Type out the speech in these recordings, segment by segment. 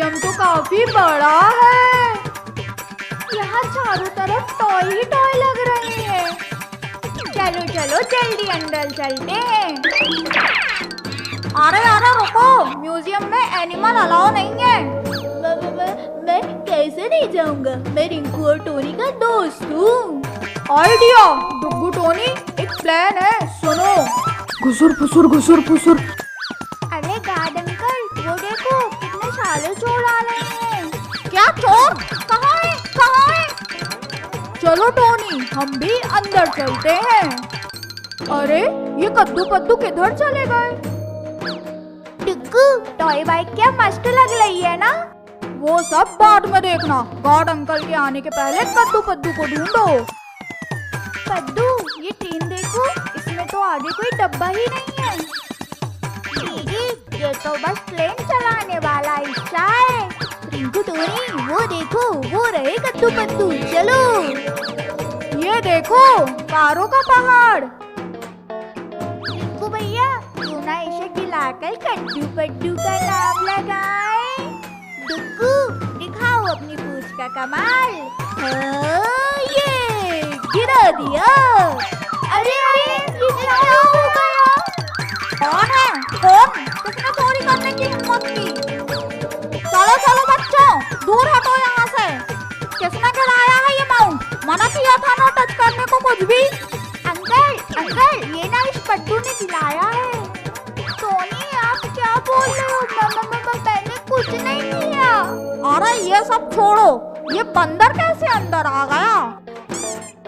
Museum तो काफी बड़ा है। यहाँ चारों तरफ टॉय ही टॉय लग रहे हैं। चलो चलो जल्दी अंदर चलते हैं। अरे रुको, म्यूजियम में एनिमल अलाउ नहीं है। मैं कैसे नहीं जाऊंगा? मैं रिंकू और टोनी का दोस्त हूँ। आइडिया, डुग्गू टोनी, एक प्लान है, सुनो। घुसुर फुसुर घुसुर फुसुर। अरे गार्ड अंकल, वो देखो कितने सारे चोर आ रहे हैं। क्या चोर? कहाँ है? कहाँ है? चलो टोनी, हम भी अंदर चलते हैं। अरे ये कद्दू पद्दू किधर चले गए? टिक्कू, टॉय बाइक क्या मस्त लग रही है ना? वो सब बाद में देखना, गार्ड अंकल के आने के पहले कद्दू पद्दू को ढूंढो। कद्दू, ये ट्रेन देखो, इसमें तो आगे कोई डब्बा ही नहीं है। दीदी, ये तो बस प्लेन चलाने वाला हिस्सा है। रिंकू टोनी, वो देखो, वो रहे कद्दू पद्दू, चलो। ये देखो, कारों का पहाड़। रिंकू भैया, क्यों ना इसे गिलाकर कद्दू पद्दू का नाम लगाए। डुग्गू, दिखाओ अपनी पूंछ का कमाल। ये गिरा दिया। अरे ये क्या हो गया? कौन है? कौन? किसने चोरी करने की हिम्मत की? चलो चलो बच्चों, दूर हटो यहाँ से। किसने गिराया है ये माउंट? मना किया था ना टच करने को कुछ भी। अंकल, ये ना इस पट्टू ने गिराया है। टोनी, आप क्या बोल रहे हो? मैंने कुछ नहीं किया। अरे ये सब छोड़ो, ये बंदर कैसे अंदर आ गया?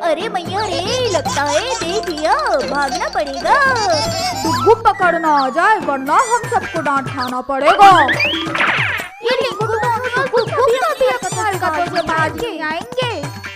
अरे मैया रे, लगता है देख लिया, भागना पड़ेगा। डुग्गू पकड़ना आ जाए, वरना हम सबको डांट खाना पड़ेगा। ये से भाग के आएंगे।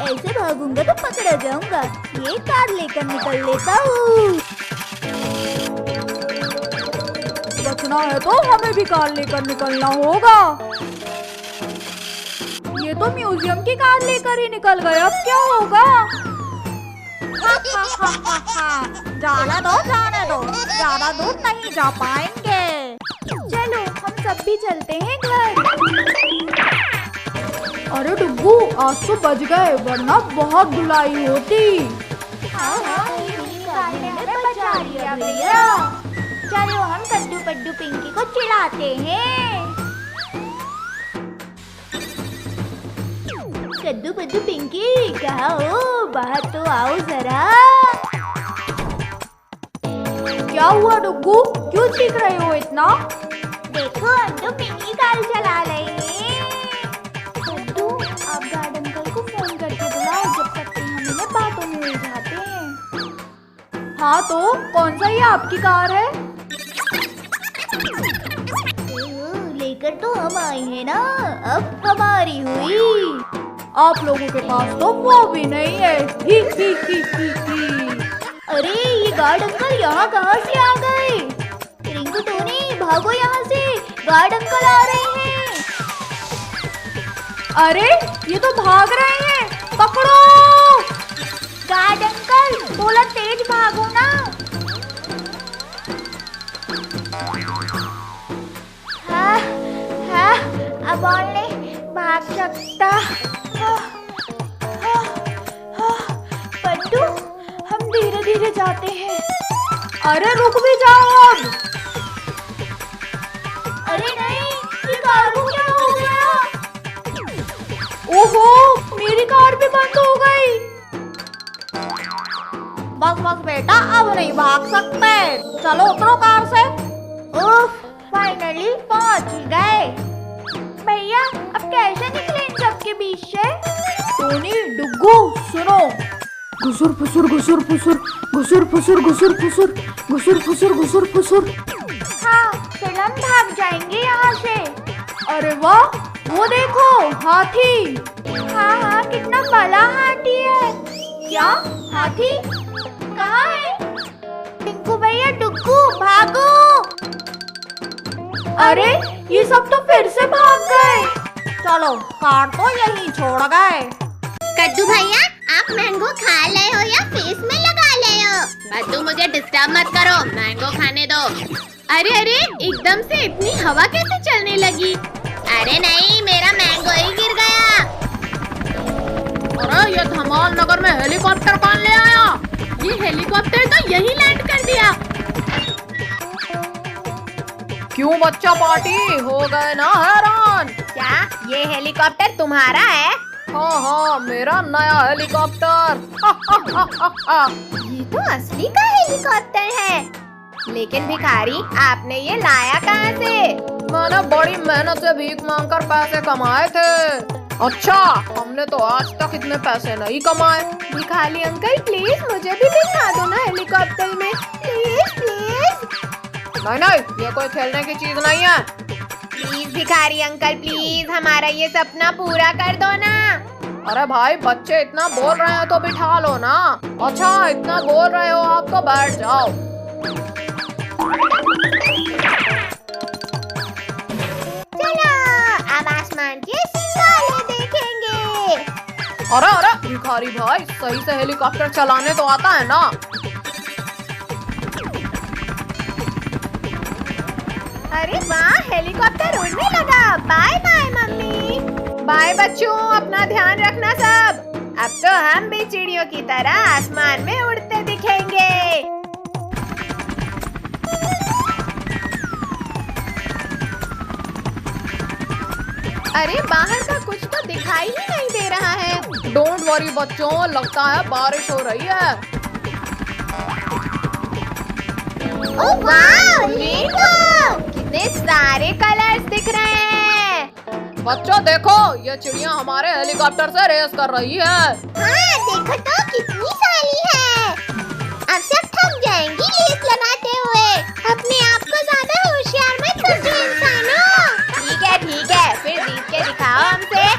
ऐसे भागूंगा तो पकड़ा जाऊंगा। ये कार लेकर निकल लेता हूँ। बचना है तो हमें भी कार लेकर निकलना होगा। ये तो म्यूजियम की कार लेकर ही निकल गए, अब क्या होगा? जाने दो, ज्यादा दूर नहीं जा पाएंगे। चलो हम सब भी चलते हैं घर। अरे डुग्गू, आज तो बच गए, वरना बहुत धुलाई होती। हाँ, बचा लिया भैया। चलो हम कद्दू पद्दू पिंकी को चिढ़ाते हैं। कद्दू पद्दू पिंकी, कहाँ हो? बाहर तो आओ जरा। क्या हुआ डुग्गू, क्यों चीख रहे हो इतना? देखो, हम तो पिंकी कार चला रहे हैं। कद्दू, आप गार्ड अंकल को फोन करके बुलाओ, जब तक कि हम इन्हें बातों में उलझाते हैं। हाँ तो कौन सा ये आपकी कार है? लेकर तो हम आए हैं ना, अब हमारी हुई। आप लोगों के पास तो वो भी नहीं है। ही। अरे ये गार्ड अंकल यहाँ कहाँ से आ गए? रिंकू टोनी, भागो यहाँ से, गार्ड अंकल आ रहे हैं। अरे ये तो भाग रहे हैं, पकड़ो। गार्ड अंकल, थोड़ा तेज भागो ना। हाँ, अब और नहीं भाग सकता। पट्टू, हम धीरे धीरे जाते हैं। अरे रुक भी जाओ अब। अरे नहीं, ये कार को क्या हो गया? ओहो, मेरी कार भी बंद हो गई। बस बेटा, अब नहीं भाग सकते। चलो उतरो कार से। उफ, फाइनली पहुंच गए। भैया, अब कैसे निकले इन सबके बीच से? टोनी, डुग्गू, सुनो। घुसुर फुसुर घुसुर फुसुर, घुसुर फुसुर घुसुर फुसुर, घुसुर फुसुर घुसुर फुसुर। हाँ, फिर हम भाग जाएंगे यहाँ से। अरे वाह, वो देखो हाथी। हाँ, कितना बड़ा हाथी है। क्या हाथी? कहाँ है? टिंकू भैया, डुग्गू, भागो। अरे ये सब तो फिर से भाग गए। चलो, कार तो यहीं छोड़ गए। कद्दू भैया, आप मैंगो खा रहे हो या फेस में लगा रहे हो? बद्दू, मुझे डिस्टर्ब मत करो, मैंगो खाने दो। अरे एकदम से इतनी हवा कैसे चलने लगी? अरे नहीं, सागर में हेलीकॉप्टर कौन ले आया? ये हेलीकॉप्टर तो यहीं लैंड कर दिया। क्यों बच्चा पार्टी हो गए ना हैरान? क्या ये हेलीकॉप्टर तुम्हारा है? हाँ हाँ, मेरा नया हेलीकॉप्टर। ये तो असली का हेलीकॉप्टर है। लेकिन भिखारी, आपने ये लाया कहाँ से? मैंने बड़ी मेहनत से भीख मांगकर पैसे कमाए थे। अच्छा, हमने तो आज तक इतने पैसे नहीं कमाए। भिखारी अंकल, प्लीज मुझे भी बिठा दो ना हेलीकॉप्टर में, प्लीज प्लीज। नहीं नहीं, ये कोई खेलने की चीज नहीं है। प्लीज भिखारी अंकल, प्लीज हमारा ये सपना पूरा कर दो ना। अरे भाई, बच्चे इतना बोल रहे हैं तो बिठा लो ना। अच्छा, इतना बोल रहे हो आप तो बैठ जाओ। चलो अब आसमान के सितारे देखेंगे। अरे अरे भिखारी भाई, सही से हेलीकॉप्टर चलाने तो आता है ना? अरे वाह, हेलीकॉप्टर उड़ने लगा। Bye bye mummy. बाय बच्चों, अपना ध्यान रखना सब। अब तो हम भी चिड़ियों की तरह आसमान में उड़ते दिखेंगे। अरे बाहर का कुछ तो दिखाई ही नहीं दे रहा है। डोंट वरी बच्चों, लगता है बारिश हो रही है। ओह वाह, रेनबो! कितने सारे कलर्स दिख रहे हैं। बच्चों देखो, ये चिड़िया हमारे हेलीकॉप्टर से रेस कर रही है। हाँ, देखो तो कितनी सारी है। अब सब थक जाएंगी रेस लगाते हुए। अपने आप को ज्यादा होशियार मत समझो इंसानों। ठीक है, फिर जीत के दिखाओ हमसे।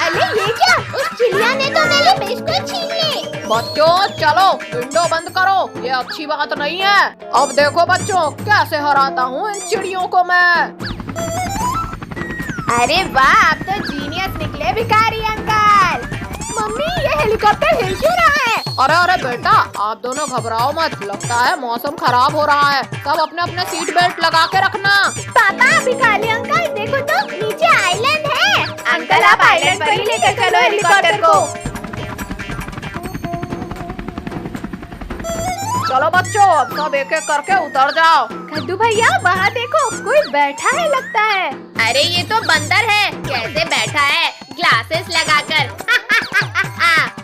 अरे ये क्या, उस चिड़िया ने तो मेरे बिस्कुट छीन ली। बच्चों चलो, विंडो बंद करो, ये अच्छी बात नहीं है। अब देखो बच्चों, कैसे हराता हूँ इन चिड़ियों को मैं। अरे वाह, आप तो जीनियस निकले भिखारी अंकल। मम्मी, ये हेलीकॉप्टर हिल क्यों रहा है? अरे अरे बेटा, आप दोनों घबराओ मत, लगता है मौसम खराब हो रहा है। सब अपने अपने सीट बेल्ट लगा के रखना। पापा, भिखारी अंकल देखो तो, नीचे आइलैंड है। अंकल, आप आइलैंड पर ही लेकर चलो हेलीकॉप्टर को। चलो बच्चों, अब सब एक एक करके उतर जाओ। कद्दू भैया, वहाँ देखो, कोई बैठा है लगता है। अरे ये तो बंदर है। कैसे बैठा है? ग्लासेस लगाकर।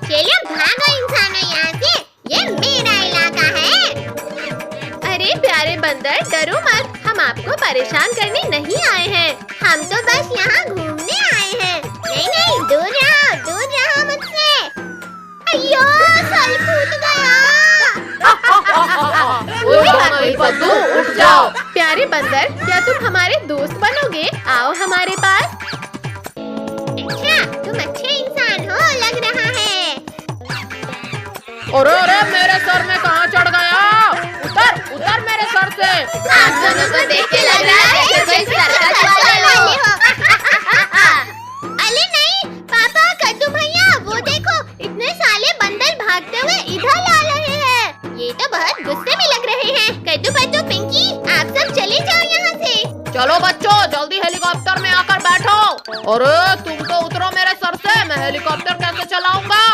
चलिए भागो इंसानों यहाँ से, ये मेरा इलाका है। अरे प्यारे बंदर, डरो मत, हम आपको परेशान करने नहीं आए हैं। हम तो बस यहाँ घूमने आए हैं। नहीं, दूर रहो मुझसे। अयो, साल फूट गया। बद्दू, उठ जाओ। प्यारे बंदर, क्या तुम हमारे दोस्त बनोगे? आओ हमारे पास। अच्छा, तुम अच्छे इंसान हो लग रहा है। अरे अरे, मेरे सर में कहाँ चढ़ गया? उतर मेरे सर से। आप दोनों को देख के लग रहा है कि कोई सर्कस वाले हो। अरे नहीं पापा, कद्दू भैया, वो देखो, इतने साले बंदर भागते हुए इधर आ रहे हैं। ये तो बहुत गुस्से में लग रहे हैं। कद्दू पद्दू पिंकी, आप सब चले जाओ यहाँ से। चलो बच्चों, जल्दी हेलीकॉप्टर में आकर बैठो। अरे तुम तो उतरो मेरे सर से, मैं हेलीकॉप्टर कैसे चलाऊंगा?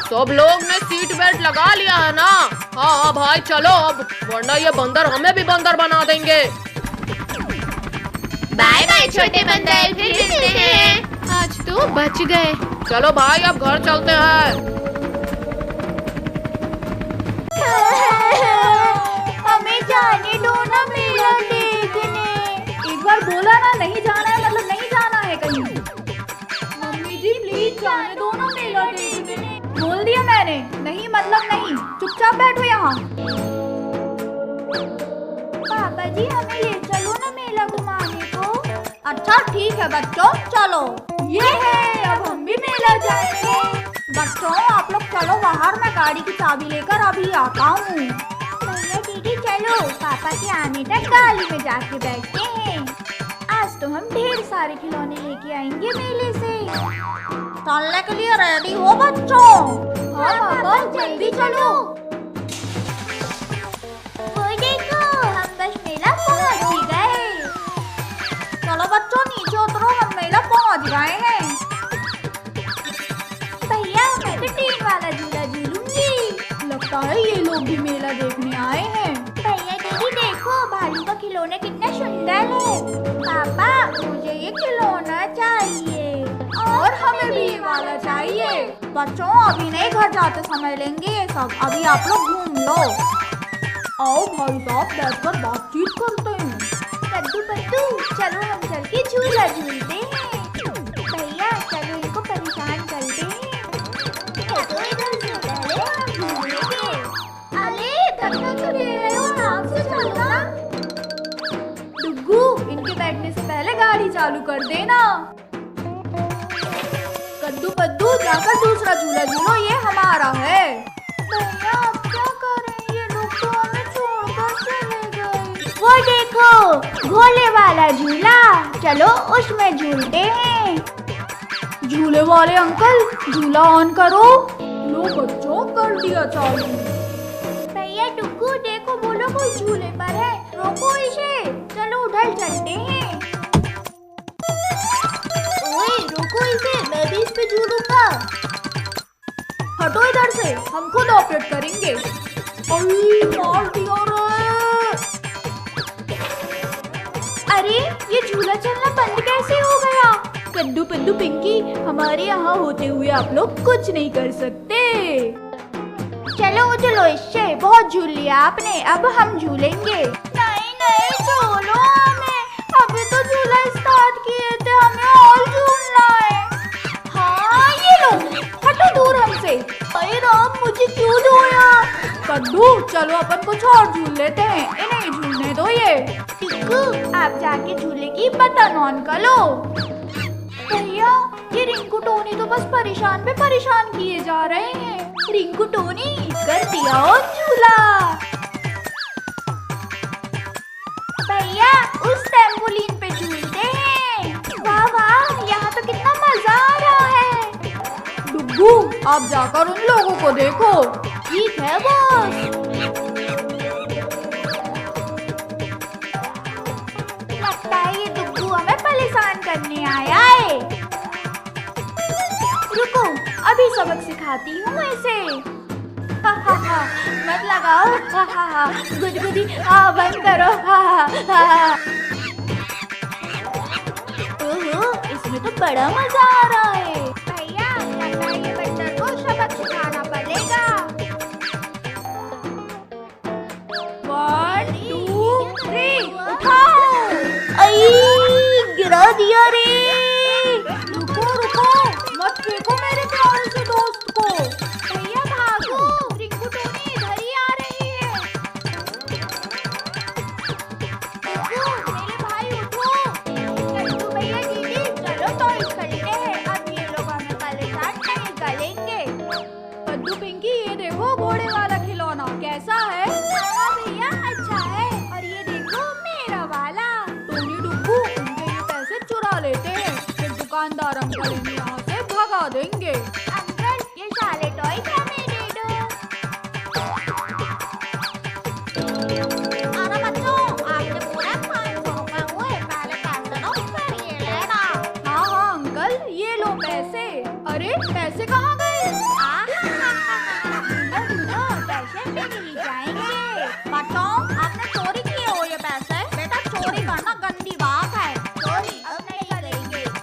सब लोग ने सीट बेल्ट लगा लिया है ना? हाँ भाई चलो अब, वरना ये बंदर हमें भी बंदर बना देंगे। बाय बाय छोटे बंदर, फिर मिलते हैं। आज तो बच गए। चलो भाई, अब घर चलते हैं। हमें जाने दो ना मेला देखने। एक बार बोला ना, नहीं जाना है मतलब नहीं जाना है कहीं। मम्मी जी प्लीज जाने दो ना मेला देखने। बोल दिया मैंने, नहीं मतलब नहीं। चुपचाप बैठो यहाँ। पापा जी, हमें ले चलो ना मेला घुमाने को। अच्छा ठीक है बच्चों, चलो। ये है, अब हम भी मेला जाएंगे। बच्चों आप लोग चलो बाहर, मैं गाड़ी की चाबी लेकर अभी आता हूँ। भैया दीदी चलो, पापा के आने तक गाड़ी में जाके बैठते हैं। आज तो हम ढेर सारे खिलौने लेके आएंगे मेले से। चलने के लिए रेडी हो बच्चों? हाँ पापा, जल्दी चलो। वो देखो, हम बस मेला पहुँच ही गए। चलो बच्चों नीचे उतरो, हम मेला पहुँच गए हैं। भैया मैं तो भी मेला देखने आए हैं। भैया दीदी देखो भालू का खिलौना कितना सुंदर है। पापा मुझे ये खिलौना चाहिए। और हमें भी ये वाला चाहिए। बच्चों अभी नहीं, घर जाते समय लेंगे ये सब, अभी आप लोग घूम लो। आओ भाई साहब बैठकर बातचीत करते हैं। कद्दू पत्तू चलो हम चल के झूला झूलते हैं। भैया चलो इनको परेशान करते हैं। तो इधर से पहले हम झूलेंगे। अरे धक्का क्यों दे रहे हो, आराम से चलना। डुग्गू इनके बैठने से पहले गाड़ी चालू कर देना। कद्दू पद्दू जाकर दूसरा झूला झूलो, ये हमारा है। भैया अब क्या करें, ये लोग तो हमें छोड़कर चले गए। वो देखो भोले वाला झूला, चलो उसमें झूलते हैं। झूले वाले अंकल झूला ऑन करो। लो बच्चों कर दिया चालू। भैया टुक्कू देखो वो लोग उस झूले पर है, रोको इसे। चलो उधर चलते हैं। ओए रोको इसे, मैं भी इस पे झूलूंगा। हटो इधर से, हम खुद ऑपरेट करेंगे। अरे मार दिया रे। अरे ये झूला चलना बंद कैसे हो गया। कद्दू पद्दू पिंकी, हमारे यहाँ होते हुए आप लोग कुछ नहीं कर सकते। चलो उछलो इससे, बहुत झूल लिया आपने, अब हम झूलेंगे। नहीं नहीं छोड़ो हमें, अभी तो झूला स्टार्ट किए थे, हमें और झूलना है। हाँ ये लो, हटो दूर हमसे। अरे राम मुझे क्यों धोया। कद्दू चलो अपन कुछ और झूल लेते हैं, इन्हें झूलने दो। ये टिक्कू आप जाके झूले की बटन ऑन कर लो। भैया ये रिंकू टोनी तो बस परेशान पे परेशान किए जा रहे हैं। रिंकू टोनी कर दिया और झूला। भैया उस ट्रैम्पोलिन पे झूलते हैं। वाह वाह यहाँ तो कितना मजा आ रहा है। डुग्गू आप जाकर उन लोगों को देखो। ठीक है बॉस। लगता है ये डुग्गू हमें परेशान करने आया है। रुको अभी सबक सिखाती हूँ इसे। मत लगाओ, गुदगुदी बंद करो। ओहो इसमें तो बड़ा मजा आ रहा है। भैया लगता है ये बंदर को सबक सिखाना पड़ेगा। 1 2 3 उठाओ। आई गिरा दिया रे। रुको रुको, मत फेंको मेरे प्यारे से दोस्त को। भैया भागो, रिंकू टोनी इधर ही आ रही है। मेरे भाई उठो। कद्दू भैया दीदी चलो टॉयज खरीदे हैं, अब ये लोग हमें परेशान नहीं करेंगे। कद्दू पिंकी ये देखो घोड़े वाला खिलौना कैसा है। हाँ भैया अच्छा है। और ये देखो मेरा वाला। टोनी डुग्गू उनके ये पैसे चुरा लेते हैं, फिर दुकानदार अंकल इन्हें यहाँ से भगा देंगे।